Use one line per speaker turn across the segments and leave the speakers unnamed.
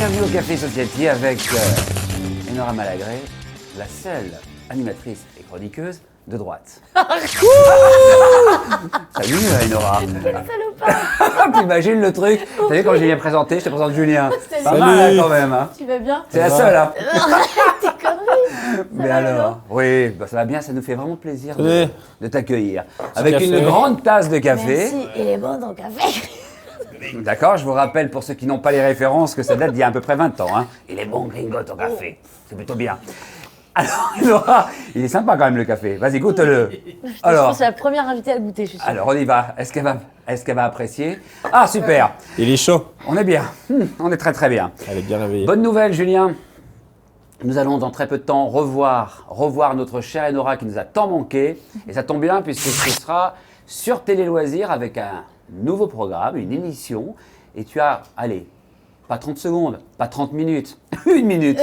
bienvenue au Café Society avec Enora Malagré, la seule animatrice et chroniqueuse de droite. Salut Enora.
Quel salopard.
T'imagines le truc? Vous savez, quand j'ai bien présenté, je te présente Julien.
Salut.
Pas mal hein, quand même. Hein.
Tu vas bien?
C'est la seule. Hein.
Arrête tes conneries.
Mais
va,
alors, oui, bah, ça va bien, ça nous fait vraiment plaisir
Oui.
de t'accueillir. Avec
café.
une grande tasse de café.
Merci, il est bon ton café.
D'accord, je vous rappelle pour ceux qui n'ont pas les références que ça date d'il y a à peu près 20 ans. Hein. Il est bon, gringo, ton café. C'est plutôt bien. Alors, Laura, il est sympa quand même le café. Vas-y, goûte-le.
Je pense que c'est la première invitée à le goûter, je suis sûre.
Alors, on y va. Est-ce qu'elle va apprécier? Ah, super.
Il est chaud.
On est bien. On est très très bien.
Elle est bien réveillée.
Bonne nouvelle, Julien. Nous allons dans très peu de temps revoir notre chère Enora qui nous a tant manqué. Et ça tombe bien puisque ce sera sur Télé Loisirs avec un nouveau programme, une émission. Et tu as, allez, pas 30 secondes, pas 30 minutes, 1 minute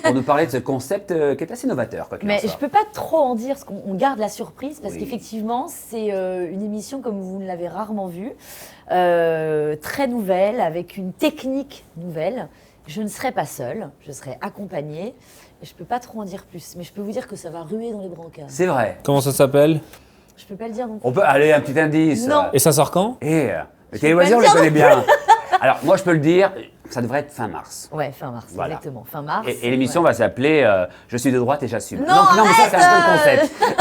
pour nous parler de ce concept qui est assez novateur. Quoi qu'il en
Mais
soit.
je peux pas trop en dire, parce qu'on garde la surprise, parce
Oui.
qu'effectivement, c'est une émission comme vous ne l'avez rarement vue, très nouvelle, avec une technique nouvelle. Je ne serai pas seule, je serai accompagnée. Et je peux pas trop en dire plus, mais je peux vous dire que ça va ruer dans les brancards.
C'est vrai.
Comment ça s'appelle?
Je peux pas le dire non plus.
On peut aller un petit indice.
Non.
Et ça sort quand?
Et
peux
Télé
pas
Loisirs, on
le
les
dire.
connaît bien. Alors, moi, je peux le dire, ça devrait être fin mars.
Ouais, fin mars,
Voilà.
exactement. Fin mars.
Et l'émission
ouais.
va s'appeler Je suis de droite et j'assume.
Non,
Donc, non, mais ça, c'est un peu
arrête,
le concept.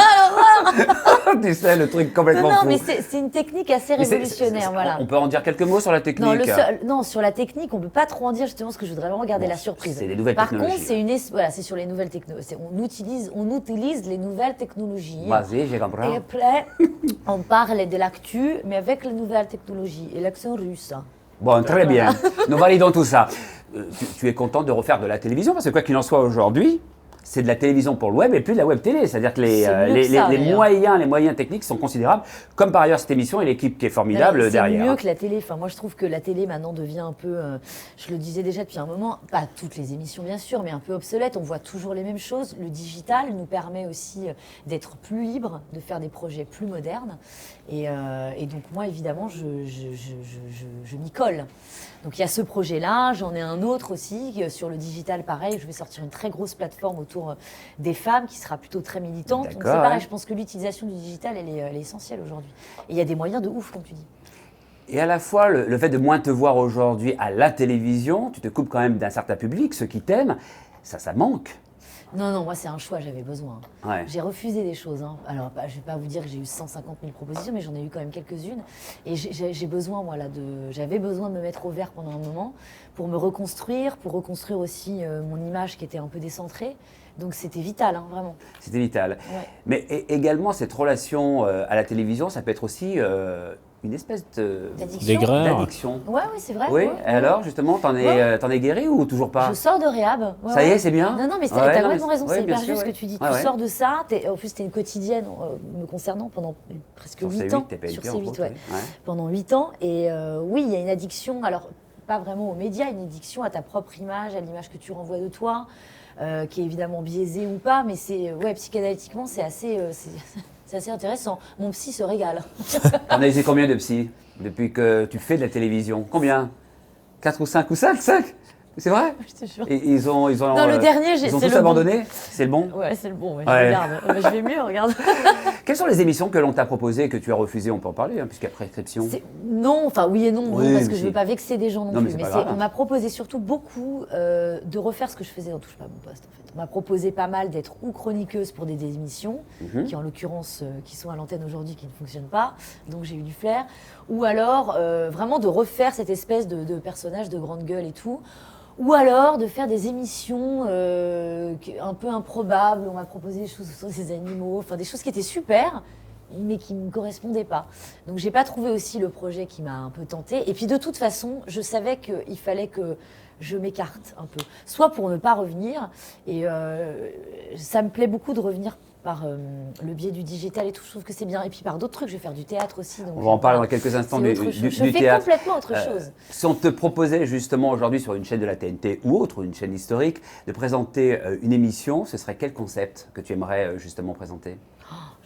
Tu sais, le truc complètement
Non,
fou.
mais c'est une technique assez
Mais
révolutionnaire, voilà.
On peut en dire quelques mots sur la technique.
Non, sur la technique, on peut pas trop en dire justement parce que je voudrais vraiment garder
Bon,
la surprise.
c'est des nouvelles
Par
technologies.
contre, c'est sur les nouvelles technologies. On utilise les nouvelles technologies.
Vas-y, j'ai compris.
Et après, on parle de l'actu, mais avec les nouvelles technologies et l'accent russe.
Bon, très bien. Nous validons tout ça. Tu es content de refaire de la télévision parce que quoi qu'il en soit aujourd'hui, c'est de la télévision pour le web et plus de la web télé. C'est-à-dire que
C'est mieux que ça,
les moyens techniques sont considérables, comme par ailleurs cette émission et l'équipe qui est formidable derrière.
C'est mieux que la télé. Enfin, moi, je trouve que la télé maintenant devient un peu, je le disais déjà depuis un moment, pas toutes les émissions bien sûr, mais un peu obsolète. On voit toujours les mêmes choses. Le digital nous permet aussi d'être plus libre, de faire des projets plus modernes. Et donc moi, évidemment, je m'y colle. Donc il y a ce projet-là, j'en ai un autre aussi sur le digital, pareil. Je vais sortir une très grosse plateforme autour des femmes qui sera plutôt très militante. Donc c'est
D'accord,
pareil,
ouais.
je pense que l'utilisation du digital, elle est essentielle aujourd'hui. Et il y a des moyens de ouf, comme tu dis.
Et à la fois, le fait de moins te voir aujourd'hui à la télévision, tu te coupes quand même d'un certain public, ceux qui t'aiment, ça manque.
Non, moi c'est un choix, j'avais besoin.
Ouais.
J'ai refusé des choses. Hein. Alors, je ne vais pas vous dire que j'ai eu 150 000 propositions, mais j'en ai eu quand même quelques-unes. Et j'ai besoin, j'avais besoin de me mettre au vert pendant un moment pour me reconstruire, pour reconstruire aussi mon image qui était un peu décentrée. Donc c'était vital, hein, vraiment.
C'était vital.
Ouais.
Mais également, cette relation à la télévision, ça peut être aussi une espèce
D'addiction.
D'aigreur.
d'addiction.
Ouais, c'est vrai.
Oui,
ouais.
et alors justement, t'en es guéri ou toujours pas?
Je sors de réhab. Ouais,
Ça y est,
ouais.
c'est bien.
Non, mais
Ouais,
t'as
non,
complètement
mais-
raison,
ouais,
c'est
bien
hyper
sûr,
juste ce
ouais.
que tu dis.
Ouais,
Tu
ouais.
sors de ça, en plus t'es une quotidienne me concernant pendant presque
Sur
8
C8,
ans.
TPMP,
Sur
entre
C8,
autres,
ouais.
oui. Ouais.
Pendant 8 ans. Et oui, il y a une addiction, alors pas vraiment aux médias, une addiction à ta propre image, à l'image que tu renvoies de toi, qui est évidemment biaisée ou pas, mais psychanalytiquement, c'est assez, c'est assez intéressant. Mon psy se régale.
T'en as essayé combien de psy depuis que tu fais de la télévision? Combien? 4 ou 5 ou 5? 5? C'est vrai?
Je te jure.
Et ils ont
Non, le dernier,
ils ont
c'est
tous
le bon.
abandonné? C'est le bon?
Ouais, c'est le bon, ouais, je
Ouais.
regarde. Je vais mieux, regarde.
Quelles sont les émissions que l'on t'a proposées et que tu as refusées? On peut en parler, hein, puisqu'il y a prescription.
Non, enfin oui et non,
Oui,
parce que
mais
je ne veux
si.
pas vexer des gens non,
Non, mais
plus.
c'est
Mais
pas grave.
on m'a proposé surtout beaucoup de refaire ce que je faisais dans Touche pas à mon poste. En fait. On m'a proposé pas mal d'être ou chroniqueuse pour des émissions, qui en l'occurrence qui sont à l'antenne aujourd'hui, qui ne fonctionnent pas, donc j'ai eu du flair, ou alors vraiment de refaire cette espèce de personnage de grande gueule et tout. Ou alors de faire des émissions un peu improbables. On m'a proposé des choses sur ces animaux, enfin des choses qui étaient super, mais qui ne me correspondaient pas. Donc j'ai pas trouvé aussi le projet qui m'a un peu tentée. Et puis de toute façon, je savais qu'il fallait que je m'écarte un peu. Soit pour ne pas revenir, et ça me plaît beaucoup de revenir par le biais du digital et tout, je trouve que c'est bien. Et puis par d'autres trucs, je vais faire du théâtre aussi. Donc
On va en parler dans quelques instants du
Je fais
théâtre.
complètement autre chose.
Si on te proposait justement aujourd'hui sur une chaîne de la TNT ou autre, une chaîne historique, de présenter une émission, ce serait quel concept que tu aimerais justement présenter?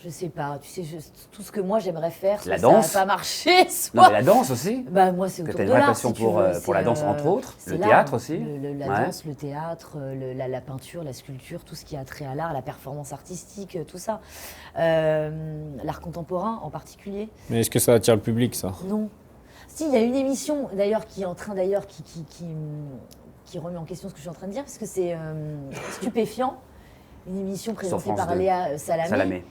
Je sais pas, tu sais, tout ce que moi j'aimerais faire,
La
soit
danse.
ça va pas marcher, soit...
Non, mais la danse aussi.
Bah, moi, c'est
Que
autour
tu as
de
une vraie
l'art,
passion
si tu
pour,
veux.
pour la danse, entre autres.
C'est
Le
l'art,
théâtre aussi.
La
Ouais.
danse, le théâtre, la peinture, la sculpture, tout ce qui a trait à l'art, la performance artistique, tout ça. L'art contemporain en particulier.
Mais est-ce que ça attire le public, ça?
Non. Si, il y a une émission d'ailleurs qui est en train d'ailleurs qui remet en question ce que je suis en train de dire, parce que c'est Stupéfiant, une émission présentée
France
par
2.
Léa
Salamé.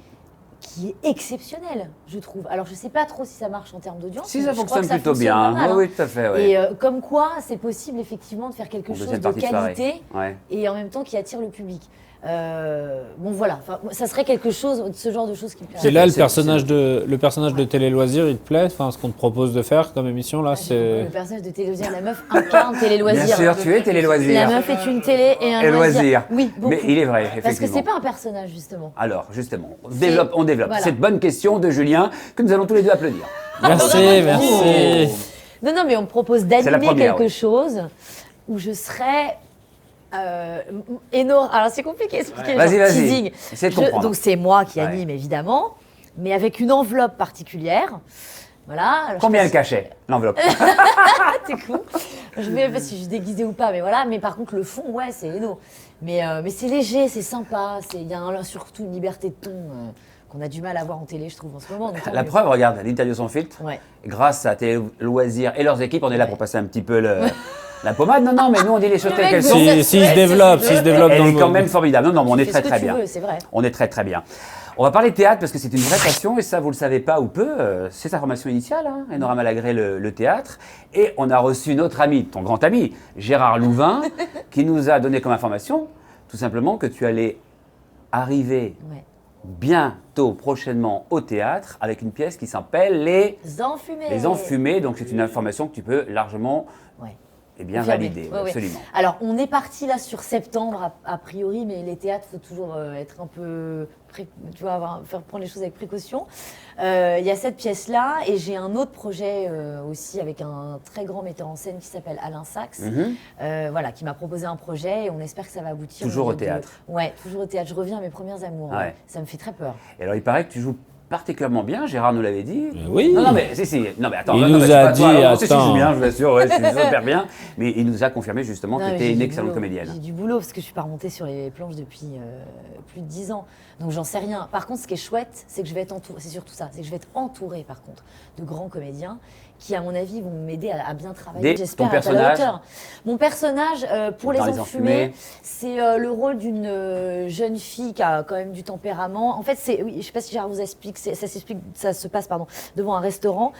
qui est exceptionnelle, je trouve. Alors, je ne sais pas trop si ça marche en termes d'audience.
Si
mais
ça
je crois
fonctionne
que ça
plutôt
fonctionne
bien.
pas mal,
Oui,
hein.
oui, tout à fait. Ouais.
Et comme quoi, c'est possible effectivement de faire quelque
En
chose
deuxième
de
partie de soirée.
qualité
Ouais.
et en même temps qui attire le public. Bon, voilà. Enfin, ça serait quelque chose, ce genre de choses qui me plairait.
Et là, le
c'est-
personnage de Télé Loisirs, il te plaît? Enfin, ce qu'on te propose de faire comme émission, là, c'est...
Le personnage de Télé Loisirs, la meuf incarne Télé Loisirs.
Bien sûr, tu es Télé
La
Loisirs.
meuf est une télé et un
Et loisir.
Oui, beaucoup.
Mais il est vrai, effectivement.
Parce que c'est pas un personnage, justement.
Alors, justement, on développe
Voilà.
cette bonne question de Julien que nous allons tous les deux applaudir.
Merci, merci.
Non, non, mais on me propose
la
d'animer
première,
quelque
oui.
chose où je serais énorme. Alors, c'est compliqué à expliquer.
Vas-y,
genre
vas-y.
teasing.
Essaie de comprendre.
Donc, c'est moi qui
Ouais.
anime, évidemment, mais avec une enveloppe particulière. Voilà. Alors,
Combien
je
le
sais pas
cachet, l'enveloppe
si- T'es con. Je vais pas si je suis déguisée ou pas, mais voilà. Mais par contre, le fond, ouais, c'est énorme. Mais c'est léger, c'est sympa. Il y a surtout une liberté de ton qu'on a du mal à voir en télé, je trouve, en ce moment. donc tant
La
mieux.
preuve, regarde, l'interview sans filtre.
Ouais.
Grâce à Télé Loisirs et leurs équipes, on est là
Ouais.
pour passer un petit peu la pommade. Non, non, mais nous, on dit les choses
Le
telles
mec
qu'elles
veut
sont.
ça.
S'il se développe, s'il se développe
Elle
dans le
est quand
monde.
même formidable. Non, non, mais on
Tu
est
fais
très
ce que
très
tu
bien.
veux, c'est vrai.
On est très très bien. On va parler théâtre parce que c'est une vraie passion et ça, vous le savez pas ou peu. C'est sa formation initiale, hein, Enora Malagré, le théâtre. Et on a reçu notre ami, ton grand ami, Gérard Louvain, qui nous a donné comme information, tout simplement, que tu allais arriver
Ouais.
bientôt, prochainement, au théâtre avec une pièce qui s'appelle
Enfumé.
Les Enfumés. Donc c'est une information que tu peux largement
Ouais.
et bien
Confirmé.
valider,
Ouais, ouais.
absolument.
Alors, on est parti là sur septembre, a priori, mais les théâtres, il faut toujours être un peu. Tu vois, prendre les choses avec précaution. Il y a cette pièce-là, et j'ai un autre projet aussi avec un très grand metteur en scène qui s'appelle Alain Sachs,
Mhm.
voilà, qui m'a proposé un projet, et on espère que ça va aboutir.
Toujours au
de-
théâtre.
Ouais, toujours au théâtre. Je reviens à mes premiers amours.
Ouais.
Hein. Ça me fait très peur.
Et alors il paraît que tu joues particulièrement bien, Gérard nous l'avait dit.
Oui.
Non, non, mais si. Non, mais attends.
Il
non,
nous
mais c'est
a
pas toi.
dit,
Alors, si, je
attends.
joue bien, je vous assure, ouais, c'est super bien. Mais il nous a confirmé justement
Non,
que
mais
tu
j'ai
étais une
du
excellente
boulot.
comédienne.
J'ai du boulot parce que je suis pas remontée sur les planches depuis plus de 10 ans. Donc j'en sais rien. Par contre, ce qui est chouette, c'est que je vais être entourée, c'est surtout ça, c'est que je vais être entourée par contre de grands comédiens qui, à mon avis, vont m'aider à bien travailler. J'espère
ton
être à la
personnage
hauteur. Mon personnage, pour
Dans
les
Les
Enfumés,
Enfumés.
c'est le rôle d'une jeune fille qui a quand même du tempérament. En fait, oui, je sais pas si Gérard vous explique, ça se passe devant un restaurant.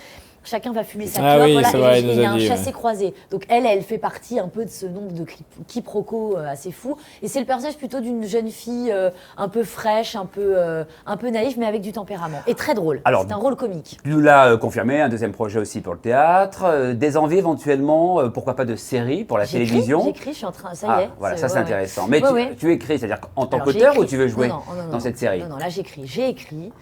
Chacun va fumer sa
Ah
clope,
oui,
voilà,
c'est
et
vrai,
il
il nous
y a
a
un
dit,
chassé
ouais.
croisé. Donc elle fait partie un peu de ce nombre de quiproquos assez fous. Et c'est le personnage plutôt d'une jeune fille un peu fraîche, un peu naïve, mais avec du tempérament. Et très drôle.
Alors,
C'est un rôle comique.
Tu nous l'as confirmé, un deuxième projet aussi pour le théâtre, des envies éventuellement, pourquoi pas de séries pour la télévision.
J'écris, je suis en train, ça y
Ah,
est.
voilà, ça c'est
ouais,
intéressant. Mais
Ouais, ouais.
tu écris, c'est-à-dire en tant
Alors,
qu'auteur
j'ai
ou tu veux jouer
Non,
dans cette série?
Non, là j'écris. J'ai écrit.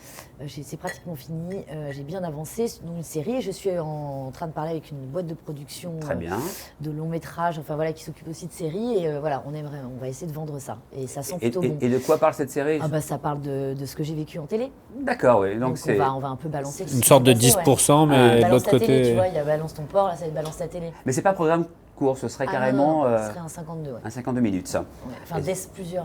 C'est pratiquement fini. J'ai bien avancé dans une série. Je suis en train de parler avec une boîte de production
Très bien.
de long métrage, enfin voilà, qui s'occupe aussi de séries. Et voilà, on va essayer de vendre ça. Et ça sent plutôt bon.
Et de quoi parle cette série?
Ah bah ça parle de ce que j'ai vécu en télé.
D'accord, oui. Donc
Donc
c'est.
on va un peu balancer. ce
Une
qui
sorte de
s'est passé,
10%,
ouais.
mais de
Balance
l'autre
ta télé, tu
côté...
vois, il y a balance ton porc, là ça va être balance ta télé.
Mais c'est pas un programme court, ce serait
Ah,
carrément
non, ce serait un 52, ouais.
un 52 minutes, ça.
Ouais. Enfin, plusieurs.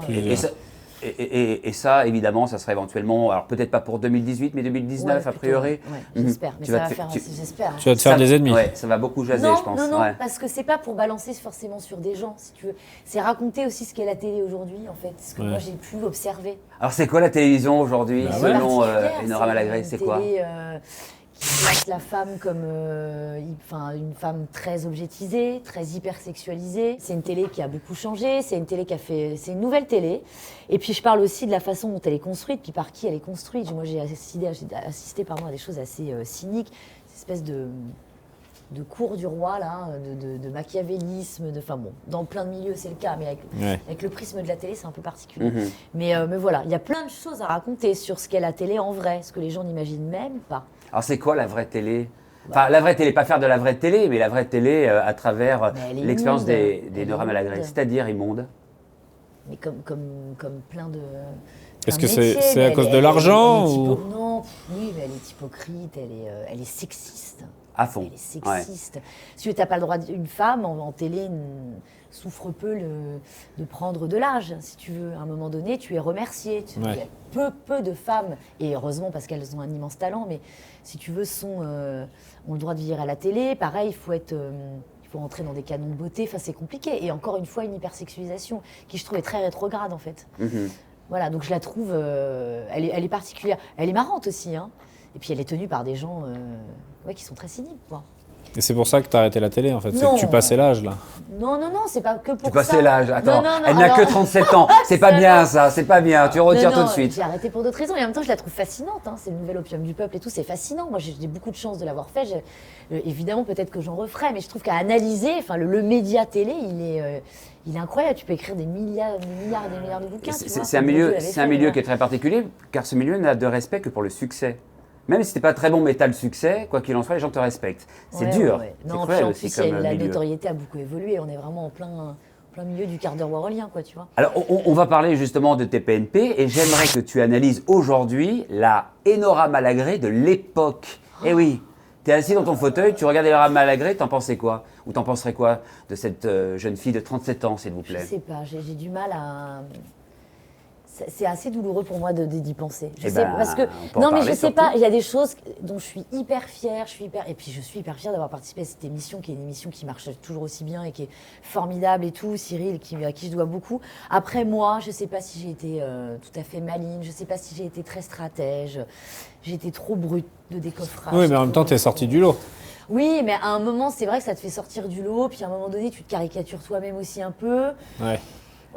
Et ça, évidemment, ça serait éventuellement, alors peut-être pas pour 2018, mais 2019
Ouais,
a
plutôt,
priori.
ouais,
Mhm.
j'espère. Mais
Tu
ça
vas
va
te
faire,
tu-
j'espère.
Tu vas te faire
Ça-
des ennemis.
Ouais, ça va beaucoup jaser,
Non,
je pense.
non,
Ouais.
parce que c'est pas pour balancer forcément sur des gens, si tu veux. C'est raconter aussi ce qu'est la télé aujourd'hui, en fait, ce que
Ouais.
moi j'ai pu observer.
Alors c'est quoi la télévision aujourd'hui,
Bah
C'est
selon
particulière,
Enora Malagré,
une
c'est quoi?
télé, qui place la femme comme une femme très objetisée, très hypersexualisée. C'est une télé qui a beaucoup changé, c'est une nouvelle télé. Et puis je parle aussi de la façon dont elle est construite, puis par qui elle est construite. Moi j'ai assisté à des choses assez cyniques, cette espèce de cour du roi, là, de machiavélisme, enfin bon, dans plein de milieux c'est le cas, mais avec le prisme de la télé c'est un peu particulier.
Mhm.
Mais voilà, il y a plein de choses à raconter sur ce qu'est la télé en vrai, ce que les gens n'imaginent même pas.
Alors c'est quoi la vraie télé? Enfin, la vraie télé, pas faire de la vraie télé, mais la vraie télé à travers
Mais elle est
l'expérience
immonde.
des
Elle est
Enora Malagré,
immonde.
c'est-à-dire immonde.
Mais comme plein
Est-ce
un
que
métier,
c'est
mais
à cause de l'argent ou...
Non, oui, mais elle est hypocrite, elle est sexiste.
À fond.
Elle est sexiste. Si tu n'as pas le droit, une femme en télé souffre peu de prendre de l'âge, si tu veux. À un moment donné, tu es remercié.
Ouais.
Il y a peu de femmes, et heureusement parce qu'elles ont un immense talent, mais si tu veux, ont le droit de vivre à la télé. Pareil, il faut entrer dans des canons de beauté. Enfin, c'est compliqué. Et encore une fois, une hypersexualisation qui, je trouve, est très rétrograde, en fait. Voilà, donc je la trouve, elle est particulière. Elle est marrante aussi, hein. Et puis elle est tenue par des gens qui sont très cyniques, quoi.
Et c'est pour ça que tu as arrêté la télé, en fait. C'est
Non.
que tu passais l'âge, là.
Non, c'est pas que pour ça.
Tu passais l'âge. Attends,
Non,
elle n'a que 37 ans. C'est pas bien, ça. C'est pas bien. Tu retires tout de suite.
J'ai arrêté pour d'autres raisons. Et en même temps, je la trouve fascinante. Hein. C'est le nouvel opium du peuple et tout. C'est fascinant. Moi, j'ai beaucoup de chance de l'avoir fait. Évidemment, peut-être que j'en referai. Mais je trouve qu'à analyser, le média télé, il est incroyable. Tu peux écrire des milliards de bouquins.
C'est un milieu qui est très particulier, car ce milieu n'a de respect que pour le succès. Même si t'es pas très bon, mais t'as le succès, quoi qu'il en soit, les gens te respectent. C'est dur.
Ouais.
C'est
Non,
cruel
puis en
aussi
plus,
comme
la
milieu.
notoriété a beaucoup évolué. On est vraiment en plein milieu du quart d'heure warolien, quoi, tu vois.
Alors, on va parler justement de tes PNP, et j'aimerais que tu analyses aujourd'hui la Enora Malagré de l'époque. Eh oui, t'es assis dans ton fauteuil, tu regardes Enora Malagré, t'en pensais quoi? Ou t'en penserais quoi de cette jeune fille de 37 ans, s'il vous plaît?
Je sais pas, j'ai du mal à... C'est assez douloureux pour moi d'y penser. Parce que non, mais je sais pas. Il y a des choses dont je suis hyper fière. Et puis je suis hyper fière d'avoir participé à cette émission, qui est une émission qui marche toujours aussi bien et qui est formidable et tout. Cyril, à qui je dois beaucoup. Après moi, je sais pas si j'ai été tout à fait maligne. Je sais pas si j'ai été très stratège. J'ai été trop brute de décoffrage.
Oui, mais en même temps, t'es sorti du lot.
Oui, mais à un moment, c'est vrai que ça te fait sortir du lot. Puis à un moment donné, tu te caricatures toi-même aussi un peu.
Ouais.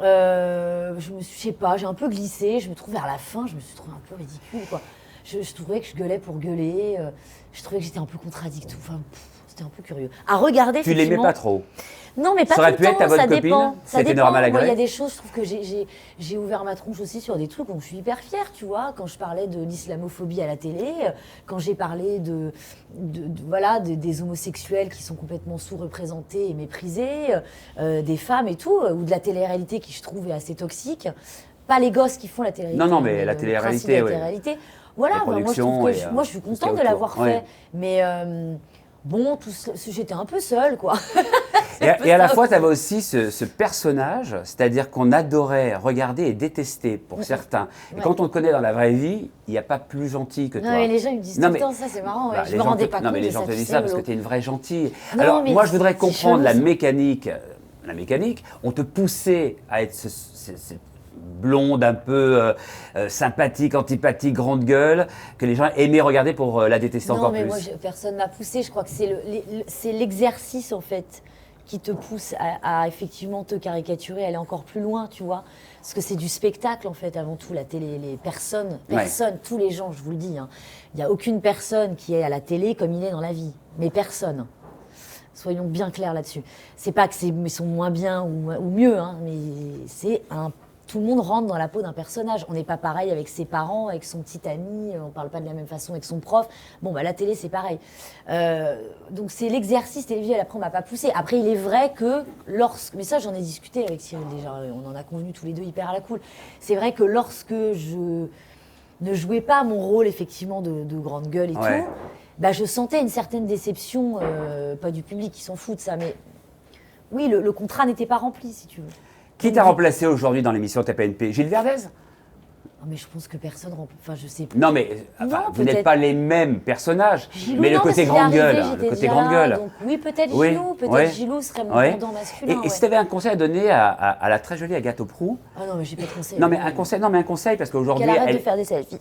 Je sais pas, j'ai un peu glissé. Je me trouve vers la fin, je me suis trouvée un peu ridicule, quoi. Je trouvais que je gueulais pour gueuler. Je trouvais que j'étais un peu contradictoire. Enfin, c'était un peu curieux. À regarder,
Tu l'aimais pas trop?
Non, mais pas
Ça
tout
aurait
le
pu être
temps,
ta bonne
ça
copine?
dépend. Ça
C'était
dépend.
Nora
Moi,
Malagré?
il y a des choses, je trouve que j'ai ouvert ma tronche aussi sur des trucs dont je suis hyper fière, tu vois. Quand je parlais de l'islamophobie à la télé, quand j'ai parlé des homosexuels qui sont complètement sous-représentés et méprisés, des femmes et tout, ou de la télé-réalité qui, je trouve, est assez toxique. Pas les gosses qui font la télé-réalité.
Non, mais la télé-réalité, oui.
Voilà,
Les
moi,
productions
moi, je suis
tout ce
contente
qu'il y
de
a
l'avoir
autour.
fait.
Ouais.
Mais bon, j'étais un peu seule, quoi.
Et à la fois, tu avais aussi ce personnage, c'est-à-dire qu'on adorait regarder et détester pour certains. Et quand on te connaît dans la vraie vie, il n'y a pas plus gentil que toi.
Non, mais les gens ils me disent
Non,
tout
mais-
le temps ça, c'est marrant. Ouais.
Bah,
Je
les
me
gens
rendais
te-
pas
Non,
compte
mais les
de
gens te disent
c'est
ça parce que
rigolo.
tu es une vraie gentille.
Non,
Alors,
mais
moi, je voudrais
c'est
comprendre
chelou,
la
ça.
mécanique. La mécanique, on te poussait à être cette blonde un peu sympathique, antipathique, grande gueule, que les gens aimaient regarder pour la détester
Non,
encore
mais
plus.
moi, personne m'a poussé. Je crois que c'est l'exercice, en fait, qui te pousse à effectivement te caricaturer, aller encore plus loin, tu vois. Parce que c'est du spectacle, en fait, avant tout, la télé. Les personnes, tous les gens, je vous le dis, hein. Il n'y a aucune personne qui est à la télé comme il est dans la vie. Mais personne. Soyons bien clairs là-dessus. C'est pas que ils sont moins bien ou mieux, hein, mais tout le monde rentre dans la peau d'un personnage. On n'est pas pareil avec ses parents, avec son petit ami, on parle pas de la même façon avec son prof. Bon, bah la télé, c'est pareil. Donc c'est l'exercice télévisuel. Après, on m'a pas poussé. Après, il est vrai que mais ça, j'en ai discuté avec Cyril déjà. On en a convenu tous les deux hyper à la cool. C'est vrai que lorsque je ne jouais pas mon rôle effectivement de grande gueule et
Ouais.
tout, bah, je sentais une certaine déception, pas du public qui s'en fout de ça, mais oui, le contrat n'était pas rempli, si tu veux.
Qui t'a remplacé aujourd'hui dans l'émission TPNP? Gilles Verdez?
Non, mais je pense que personne remplit. Enfin, je sais pas.
Non, mais enfin,
Non,
vous n'êtes
peut-être.
pas les mêmes personnages,
Gilou,
mais le
non, parce
côté
qu'il est
grande gueule,
arrivé,
hein, le
j'étais
côté
déjà
grande
là,
gueule.
donc oui, peut-être
Oui,
Gilou, peut-être
ouais.
Gilou serait mon
Ouais.
pendant masculin.
Et si tu avais un conseil à donner à la très jolie Agathe Auproux?
Ah non, mais j'ai pas de conseil.
Non, mais un conseil, parce qu'aujourd'hui,
Qu'elle arrête de
elle,
faire des selfies.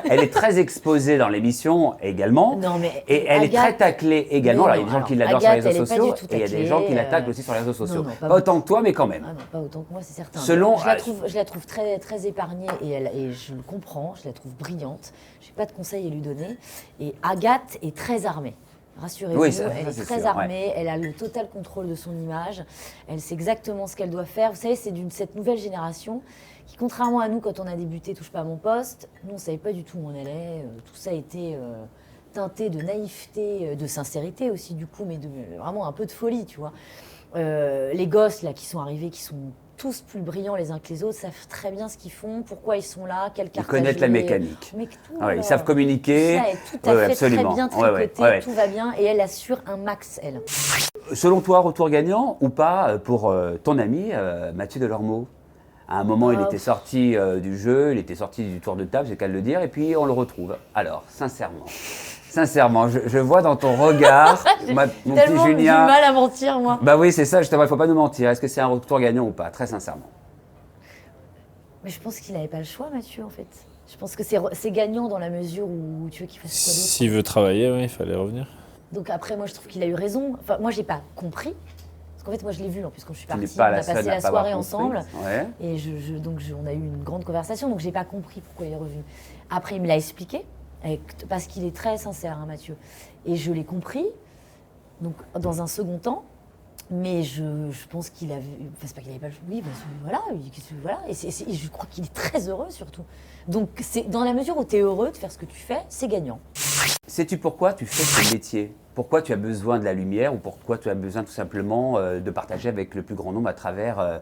elle est très exposée dans l'émission également.
Non, mais
Et elle est
Agathe-
très taclée également.
Mais
Alors, il y a des
non,
gens qui
alors,
l'adorent sur les
Agathe,
réseaux
elle est pas
sociaux
du tout
et il y a des
taclée,
gens qui l'attaquent aussi sur les réseaux sociaux.
non,
pas
pas
autant que toi, mais quand même.
Ah non, pas autant que moi, c'est certain.
Selon-
Je la trouve très, très épargnée et je le comprends, je la trouve brillante. Je n'ai pas de conseils à lui donner. Et Agathe est très armée. Rassurez-vous,
Oui, ça,
elle est
c'est
très
sûr,
armée, elle a le total contrôle de son image, elle sait exactement ce qu'elle doit faire. Vous savez, c'est cette nouvelle génération qui, contrairement à nous, quand on a débuté Touche pas à mon poste, nous, on ne savait pas du tout où on allait. Tout ça a été teinté de naïveté, de sincérité aussi, du coup, mais vraiment un peu de folie, tu vois. Les gosses, là, qui sont arrivés, qui sont tous plus brillants les uns que les autres, savent très bien ce qu'ils font, pourquoi ils sont là, quelle
Ils
carte
connaissent
à
la
jouer.
mécanique.
Mais tout,
Ah ouais, ils
alors,
savent communiquer.
ça est tout à
Ouais,
fait
absolument.
très bien
Ouais,
tricoté,
ouais.
tout va bien, et elle assure un max, elle.
Selon toi, retour gagnant ou pas pour ton ami Mathieu Delormeau? À un moment, il était sorti du jeu, il était sorti du tour de table, c'est qu'à le dire, et puis on le retrouve. Alors, sincèrement, je vois dans ton regard, mon petit
Tellement du
Julien.
mal à mentir, moi.
Bah oui, c'est ça, justement, il ne faut pas nous mentir. Est-ce que c'est un retour gagnant ou pas? Très sincèrement.
Mais je pense qu'il n'avait pas le choix, Mathieu, en fait. Je pense que c'est gagnant dans la mesure où tu veux qu'il fasse quoi d'autre.
S'il veut travailler, oui, il fallait revenir.
Donc après, moi, je trouve qu'il a eu raison. Enfin, moi, j'ai pas compris. Parce qu'en fait, moi, je l'ai vu, en plus, quand je suis
Tu n'es
partie.
pas
On
la
a
seule
passé
à
la
pas avoir
soirée
compris.
ensemble.
Ouais.
Et on a eu une grande conversation. Donc, j'ai pas compris pourquoi il est revenu. Après, il me l'a expliqué. Parce qu'il est très sincère, hein, Mathieu. Et je l'ai compris. Donc, dans un second temps. Mais je pense qu'il avait. Enfin, c'est pas qu'il avait pas le choix. Oui, parce que voilà. Et je crois qu'il est très heureux, surtout. Donc, c'est dans la mesure où tu es heureux de faire ce que tu fais, c'est gagnant.
Sais-tu pourquoi tu fais ce métier? Pourquoi tu as besoin de la lumière ou pourquoi tu as besoin tout simplement de partager avec le plus grand nombre à travers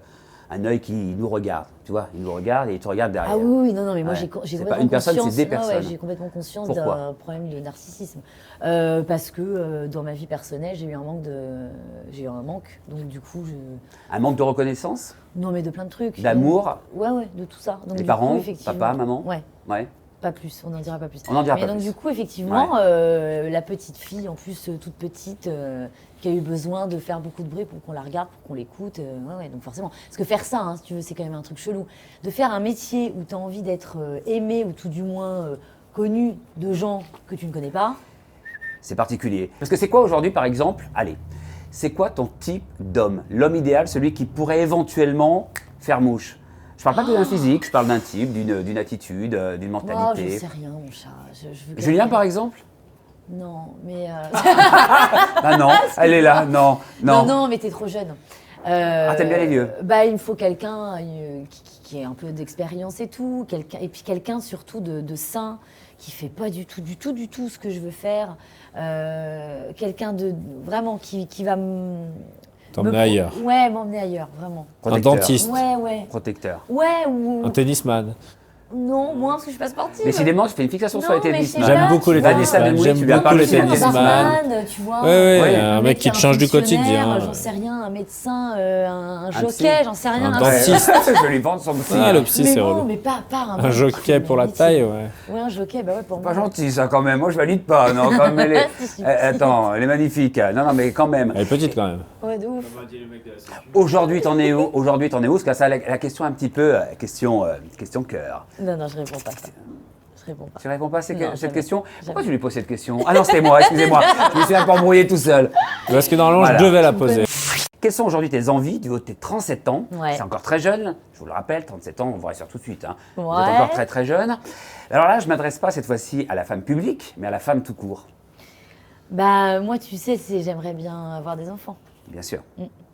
un œil qui nous regarde? Tu vois, il nous regarde et il te regarde derrière.
Ah oui, non, mais moi
Ouais.
j'ai
C'est
complètement
pas une personne,
conscience.
c'est des
Ah ouais,
personnes.
j'ai complètement conscience
Pourquoi
d'un problème de narcissisme. Parce que dans ma vie personnelle, j'ai eu un manque. Donc du coup,
Un manque de reconnaissance?
non mais de plein de trucs.
D'amour?
Ouais, de tout ça. Donc,
Les
du
parents?
coup, effectivement,
Papa, maman?
Ouais.
Ouais.
Pas plus, on n'en dira pas plus.
On n'en dira
mais
pas
donc
plus.
du coup, effectivement, la petite fille, en plus toute petite, qui a eu besoin de faire beaucoup de bruit pour qu'on la regarde, pour qu'on l'écoute, donc forcément. Parce que faire ça, hein, si tu veux, c'est quand même un truc chelou. De faire un métier où tu as envie d'être aimé ou tout du moins connu de gens que tu ne connais pas.
C'est particulier. Parce que c'est quoi aujourd'hui, par exemple? Allez, c'est quoi ton type d'homme? L'homme idéal, celui qui pourrait éventuellement faire mouche. Je parle pas d'un physique, je parle d'un type, d'une attitude, d'une
Oh,
mentalité.
je sais rien, mon chat. Je veux
Julien,
quelqu'un-
par exemple?
Non, mais...
Ah non, elle est là, non.
Non, mais t'es trop jeune.
Ah, t'aimes bien les vieux?
Bah, il me faut quelqu'un qui ait un peu d'expérience et tout, et puis quelqu'un surtout de sain, qui fait pas du tout ce que je veux faire. Quelqu'un de vraiment qui va
T'emmener ailleurs.
Ouais, m'emmener ailleurs, vraiment.
Protecteur.
Un dentiste.
Ouais.
Protecteur.
Ouais, ou...
Un tennisman.
Non, moins parce que je suis pas sportive.
Décidément, tu fais une fixation sur
Non,
les
mais
tennisman.
je sais
J'aime
pas,
beaucoup les
Vanessa
tennisman.
Demouy,
J'aime
tu lui as
beaucoup
parlé
les
de
Un
tennisman.
barman, tu vois.
Ouais, un mec qui
est
te change du
fonctionnaire,
quotidien.
J'en sais rien, un médecin, un
psy.
jockey, j'en sais rien.
Un
Ouais.
dentiste.
Je vais lui vendre son psy.
Ah, le psy,
mais
c'est
non,
relou.
mais pas
Un jockey pour la taille, ouais.
Ouais, un jockey, bah ouais, pour
Pas
moi.
gentil ça quand même, moi je valide pas. Non, quand même, attends, elle est magnifique. Non, mais quand même.
Elle est petite quand même.
Ouais, de ouf.
Aujourd'hui, t'en es où? Parce que ça, la question un petit peu, question cœur.
Non, je réponds pas à ça. Je réponds pas.
Tu réponds pas à
Non,
cette
jamais.
question? Pourquoi
Jamais.
tu lui poses cette question? Ah non, c'était moi, excusez-moi. Je me suis un peu embrouillé tout seul.
Parce que normalement,
Voilà.
je devais la poser.
Quelles sont aujourd'hui tes envies du haut de tes 37 ans?
Ouais.
C'est encore très jeune, je vous le rappelle, 37 ans, on vous rassure tout de suite. Hein. Vous êtes
Ouais.
encore très très jeune. Alors là, je ne m'adresse pas cette fois-ci à la femme publique, mais à la femme tout court,
Bah, moi, tu sais, j'aimerais bien avoir des enfants.
bien sûr.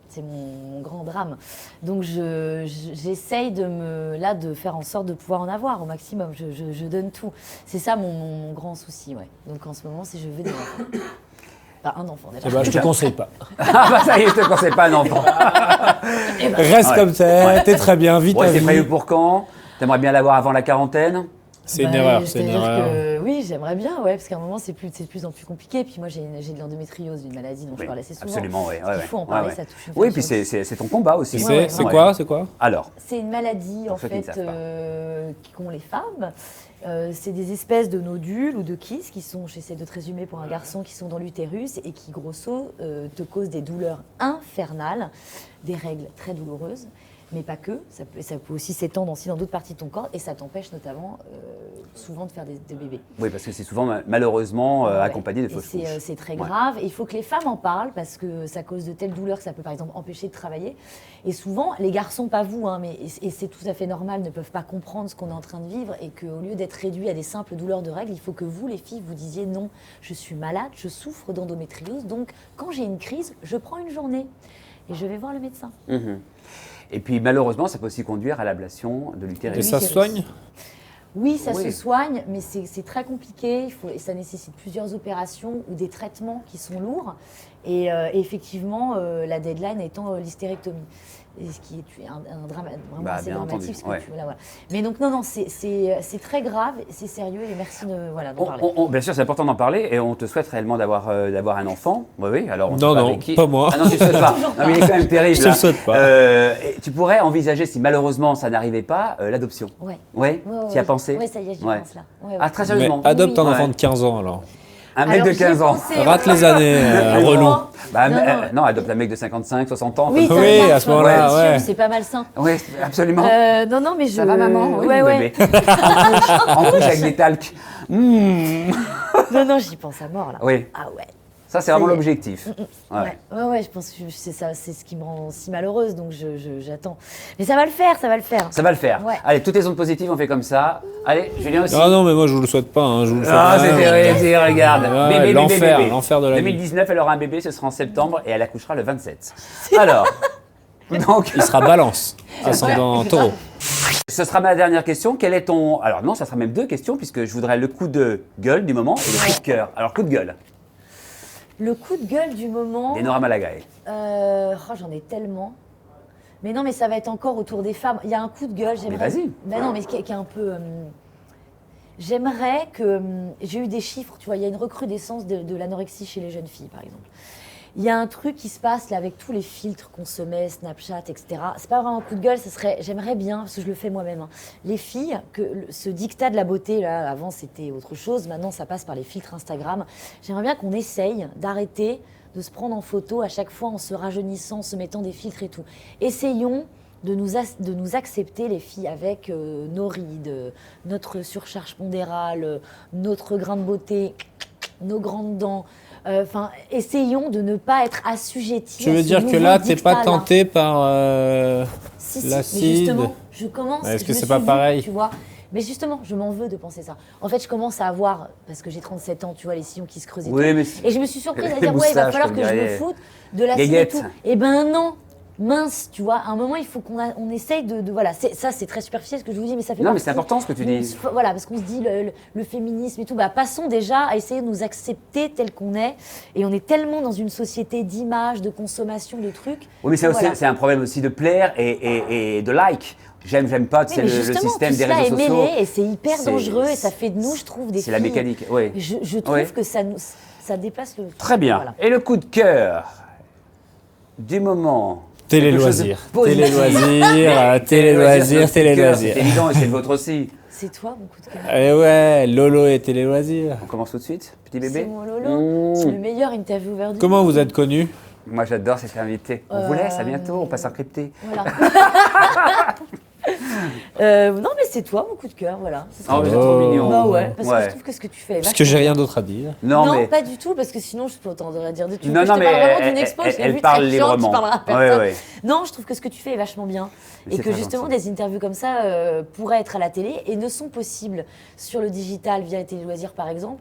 C'est mon grand drame. Donc, j'essaye de faire en sorte de pouvoir en avoir au maximum. Je donne tout. C'est ça mon grand souci, ouais. Donc, en ce moment, c'est je veux des enfants. Enfin, un enfant, déjà.
Eh ben, je te conseille pas.
Ah bah ça y est, je te conseille pas un enfant.
Reste
Ouais.
comme ça, t'es très bien, vite
Ouais,
ta
c'est prévu
vie.
pour quand? T'aimerais bien l'avoir avant la quarantaine?
C'est une
Bah,
erreur, c'est une
c'est-à-dire
erreur.
que, oui, j'aimerais bien, ouais, parce qu'à un moment, c'est de plus en plus compliqué. Puis moi, j'ai de l'endométriose, une maladie dont je
Oui,
parle assez souvent.
absolument, oui.
Il faut en parler, ça touche une
Oui,
femme
puis
sur
c'est ton combat aussi.
C'est
ouais.
c'est quoi
Alors,
C'est une maladie,
Pour
en
ceux qui ne
fait,
savent pas.
qu'ont les femmes. C'est des espèces de nodules ou de kystes qui sont, j'essaie de te résumer pour un garçon, qui sont dans l'utérus et qui, grosso, te causent des douleurs infernales, des règles très douloureuses, mais pas que. Ça peut aussi s'étendre aussi dans d'autres parties de ton corps et ça t'empêche notamment souvent de faire des bébés.
oui, parce que c'est souvent malheureusement
Ouais.
accompagné de
Et
fausses
c'est,
couches.
c'est très
Ouais.
grave. Et il faut que les femmes en parlent parce que ça cause de telles douleurs que ça peut par exemple empêcher de travailler. Et souvent, les garçons, pas vous, hein, et c'est tout à fait normal, ne peuvent pas comprendre ce qu'on est en train de vivre et qu'au lieu d'être réduits à des simples douleurs de règles, il faut que vous, les filles, vous disiez non, je suis malade, je souffre d'endométriose, donc quand j'ai une crise, je prends une journée et je vais voir le médecin.
Mhm. Et puis malheureusement, ça peut aussi conduire à l'ablation de
Et
l'utérus.
Oui,
ça se
c'est-
soigne
Oui, ça
Oui.
se soigne, mais c'est très compliqué. Et ça nécessite plusieurs opérations ou des traitements qui sont lourds. Et effectivement, la deadline étant l'hystérectomie. Et ce qui est un drame vraiment assez
bien
dramatique.
entendu,
Parce que
ouais.
voilà. Mais donc, non, c'est très grave, c'est sérieux et merci d'en parler.
Bien sûr, c'est important d'en parler et on te souhaite réellement d'avoir un enfant. Oui, alors on sait
Non,
pas
non,
avec qui.
pas moi.
Ah non, tu ne souhaites pas.
Toujours
Non, mais il est quand même terrible.
Je te le
hein.
souhaite pas.
Et tu pourrais envisager, si malheureusement ça n'arrivait pas, l'adoption.
Ouais.
Ouais. Tu y as pensé?
Oui, ça y est, j'y
Ouais.
pense là. Ouais.
Ah, très
Mais
sérieusement.
adopte un
Oui.
enfant
Ouais.
de 15 ans alors.
Un mec
Alors,
de
j'y ai
15 ans.
pensé.
Rate les années, relou.
Bah,
Non,
non, adopte un mec de 55, 60 ans.
Oui,
comme
ça
Oui,
marche,
à ce moment-là,
bien sûr,
ouais.
c'est pas malsain.
Oui, absolument.
Non, mais
Ça va maman? Oui,
ouais,
mon
ouais.
bébé. En couche avec des talcs.
Non, j'y pense à mort là.
Oui,
Ah ouais.
ça c'est vraiment
Ça y est.
l'objectif. Ouais.
Ouais, je pense que c'est ça, c'est ce qui me rend si malheureuse, donc j'attends. Mais ça va le faire, ça va le faire.
Ça va le faire.
Ouais.
Allez, toutes les ondes positives, on fait comme ça. Allez, Julien aussi.
Ah non, mais moi je vous le souhaite pas. Hein, je vous le souhaite
Ah,
pas.
c'est terrible, regarde.
Ouais,
Bébé,
l'enfer,
bébé.
l'enfer de la vie.
2019, elle aura un bébé, ce sera en septembre et elle accouchera le 27. Alors, donc,
Il sera balance, ascendant taureau.
ce sera ma dernière question. Quel est ton... Alors non, ça sera même deux questions puisque je voudrais le coup de gueule du moment et le coup de cœur. Alors, coup de gueule,
Le coup de gueule du moment.
d'Enora Malagae.
J'en ai tellement. Mais non, mais ça va être encore autour des femmes. Il y a un coup de gueule, j'aimerais.
Mais vas-y.
Ben non, mais qui est un peu. J'aimerais que. J'ai eu des chiffres, tu vois, il y a une recrudescence de l'anorexie chez les jeunes filles, par exemple. Il y a un truc qui se passe là avec tous les filtres qu'on se met, Snapchat, etc. C'est pas vraiment un coup de gueule, j'aimerais bien, parce que je le fais moi-même, hein, les filles, ce dictat de la beauté, là, avant c'était autre chose, maintenant ça passe par les filtres Instagram. J'aimerais bien qu'on essaye d'arrêter de se prendre en photo à chaque fois en se rajeunissant, en se mettant des filtres et tout. Essayons de nous accepter, les filles, avec nos rides, notre surcharge pondérale, notre grain de beauté, nos grandes dents. Enfin, essayons de ne pas être assujettis.
Tu veux dire que là, t'es pas tenté par
Si,
l'acide?
mais justement, je commence.
Est-ce que
je
c'est
me
pas
suis vue,
pareil?
tu vois. Mais justement, je m'en veux de penser ça. En fait, je commence à avoir, parce que j'ai 37 ans, tu vois, les sillons qui se creusent et
Oui,
tout.
mais
Et je me suis surprise à
les
dire, ouais, il va
moustaches,
falloir
comme
que je me
dirait
foute de l'acide et
Guéguette.
tout. Eh ben non, mince, tu vois. À un moment, il faut qu'on essaye de voilà. Ça, c'est très superficiel ce que je vous dis, mais ça fait
Non, mais
partie.
c'est important ce que tu dis.
Voilà, parce qu'on se dit le féminisme et tout. Bah, passons déjà à essayer de nous accepter tel qu'on est. Et on est tellement dans une société d'image, de consommation, de trucs.
Oui, mais
Voilà.
c'est un problème aussi de plaire et de like. J'aime pas,
Oui,
c'est
mais
le
justement,
système
tout
des
cela
réseaux
est
sociaux.
mêlé et c'est hyper
C'est-
dangereux et ça fait de nous, je trouve, des filles.
C'est la mécanique, oui.
Je trouve
Oui.
que ça dépasse le.
Très bien.
Voilà.
Et le coup de cœur du moment.
Télé-loisirs.
Quelque chose de positif.
Télé-loisirs, télé-loisirs,
C'est
télé-loisirs.
évident et c'est le vôtre aussi.
C'est toi, mon coup de cœur.
Eh ouais, Lolo et télé-loisirs.
On commence tout de suite, petit
C'est
bébé.
mon Lolo. C'est le meilleur intervieweur du
Comment
monde.
vous êtes connu?
Moi, j'adore cet invité. On vous laisse, à bientôt, on passe en crypté.
Voilà. Non, mais c'est toi, mon coup de cœur, voilà. C'est
Oh,
ça.
mais c'est trop mignon.
Bah ouais, parce que
Ouais.
je trouve que ce que tu fais est
Parce
vachement
que j'ai
bien.
rien d'autre à dire.
Non, mais.
pas du tout, parce que sinon je t'entendrais dire de tout.
Non,
Je
non,
te
mais
parle vraiment d'une
elle-
expo,
elle-
je l'ai
elle
vu,
parle
très chiante,
librement.
tu parleras à
Ouais,
personne.
ouais.
Non, je trouve que ce que tu fais est vachement bien.
Mais
Et
c'est
que
très
justement,
gentil.
des interviews comme ça pourraient être à la télé et ne sont possibles sur le digital via les téléloisirs, par exemple,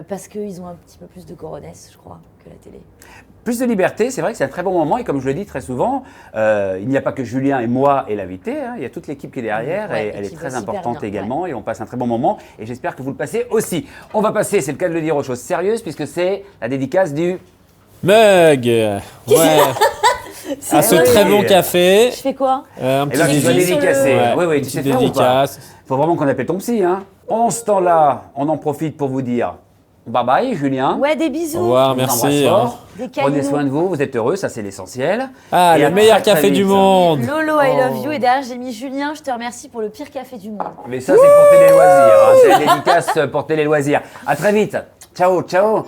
parce qu'ils ont un petit peu plus de coronesse, je crois, que la télé.
Plus de liberté, c'est vrai que c'est un très bon moment et comme je le dis très souvent, il n'y a pas que Julien et moi et l'invité, hein, il y a toute l'équipe qui est derrière
Ouais,
et
et
elle est
qui
très
bosse hyper
importante
bien,
également et on passe un très bon moment et j'espère que vous le passez aussi. On va passer, c'est le cas de le dire, aux choses sérieuses puisque c'est la dédicace du...
Mug. Ouais. À ce
vrai.
très bon café.
Je fais quoi?
Un
Eh
petit
ben, tu dois
dédicace.
dédicacer.
Ouais,
Oui, oui,
une
tu sais
petite
faire ou pas?
dédicace.
Faut vraiment qu'on appelle ton psy, hein. Pendant ce temps-là, on en profite pour vous dire bye bye Julien.
Ouais, des bisous.
Au revoir,
On vous embrasse
merci.
fort.
Des
Prenez
câlinous.
soin de vous, vous êtes heureux, ça c'est l'essentiel.
Ah,
Et à
le meilleur
très, très
café du
vite.
monde.
Lolo, I love
Oh.
you. Et derrière, j'ai mis Julien, je te remercie pour le pire café du monde.
Mais ça, c'est pour Télé Loisirs. Hein. C'est la dédicace pour Télé Loisirs. À très vite. Ciao, ciao.